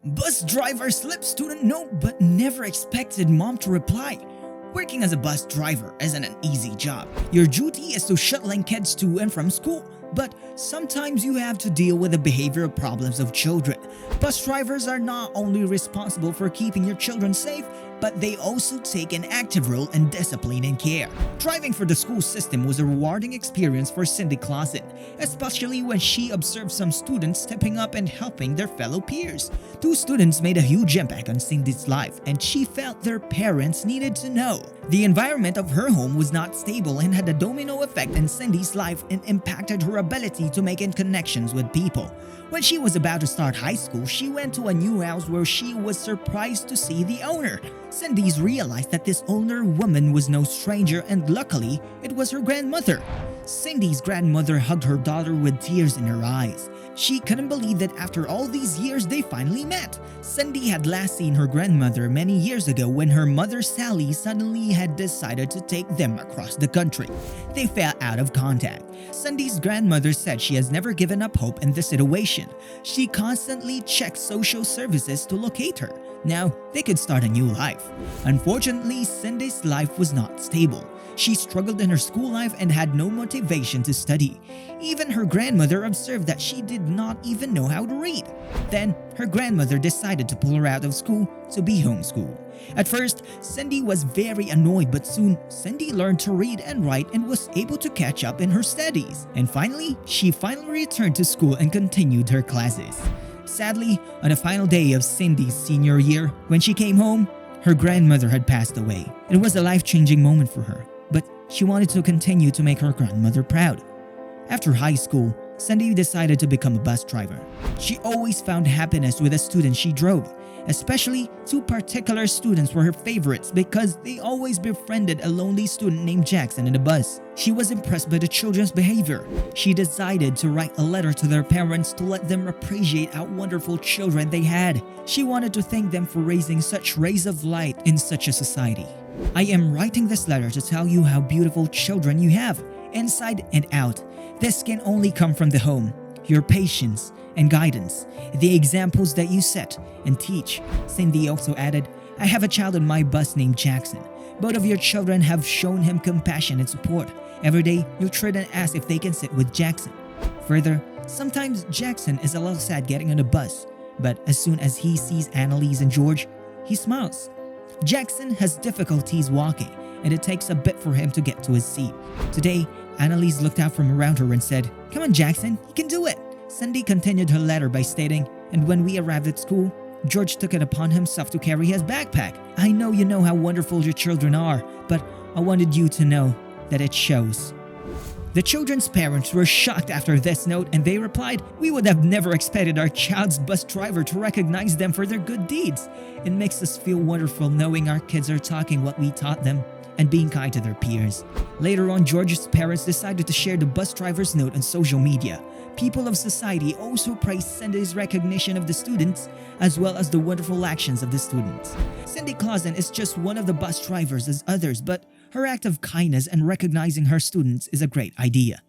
Bus driver slipped student note but never expected mom to reply. Working as a bus driver isn't an easy job. Your duty is to shuttling kids to and from school, but sometimes you have to deal with the behavioral problems of children. Bus drivers are not only responsible for keeping your children safe, but they also take an active role in discipline and care. Driving for the school system was a rewarding experience for Cindy Clausen, especially when she observed some students stepping up and helping their fellow peers. Two students made a huge impact on Cindy's life, and she felt their parents needed to know. The environment of her home was not stable and had a domino effect in Cindy's life and impacted her ability to make connections with people. When she was about to start high school, she went to a new house where she was surprised to see the owner. Cindy's realized that this older woman was no stranger, and luckily, it was her grandmother. Cindy's grandmother hugged her daughter with tears in her eyes. She couldn't believe that after all these years they finally met. Cindy had last seen her grandmother many years ago when her mother Sally suddenly had decided to take them across the country. They fell out of contact. Cindy's grandmother said she has never given up hope in this situation. She constantly checked social services to locate her. Now, they could start a new life. Unfortunately, Cindy's life was not stable. She struggled in her school life and had no motivation to study. Even her grandmother observed that she did not even know how to read. Then, her grandmother decided to pull her out of school to be homeschooled. At first, Cindy was very annoyed, but soon, Cindy learned to read and write and was able to catch up in her studies. And finally, she returned to school and continued her classes. Sadly, on the final day of Cindy's senior year, when she came home, her grandmother had passed away. It was a life-changing moment for her, but she wanted to continue to make her grandmother proud. After high school, Cindy decided to become a bus driver. She always found happiness with the students she drove. Especially, two particular students were her favorites because they always befriended a lonely student named Jackson in the bus. She was impressed by the children's behavior. She decided to write a letter to their parents to let them appreciate how wonderful children they had. She wanted to thank them for raising such rays of light in such a society. I am writing this letter to tell you how beautiful children you have, inside and out. This can only come from the home, your patience and guidance, the examples that you set and teach. Cindy also added, I have a child on my bus named Jackson. Both of your children have shown him compassion and support. Every day, you treat and ask if they can sit with Jackson. Further, sometimes Jackson is a little sad getting on the bus, but as soon as he sees Annalise and George, he smiles. Jackson has difficulties walking, and it takes a bit for him to get to his seat. Today, Annalise looked out from around her and said, Come on, Jackson, you can do it. Cindy continued her letter by stating, And when we arrived at school, George took it upon himself to carry his backpack. I know you know how wonderful your children are, but I wanted you to know that it shows. The children's parents were shocked after this note, and they replied, We would have never expected our child's bus driver to recognize them for their good deeds. It makes us feel wonderful knowing our kids are talking what we taught them and being kind to their peers. Later on, George's parents decided to share the bus driver's note on social media. People of society also praised Cindy's recognition of the students as well as the wonderful actions of the students. Cindy Clausen is just one of the bus drivers as others, but her act of kindness and recognizing her students is a great idea.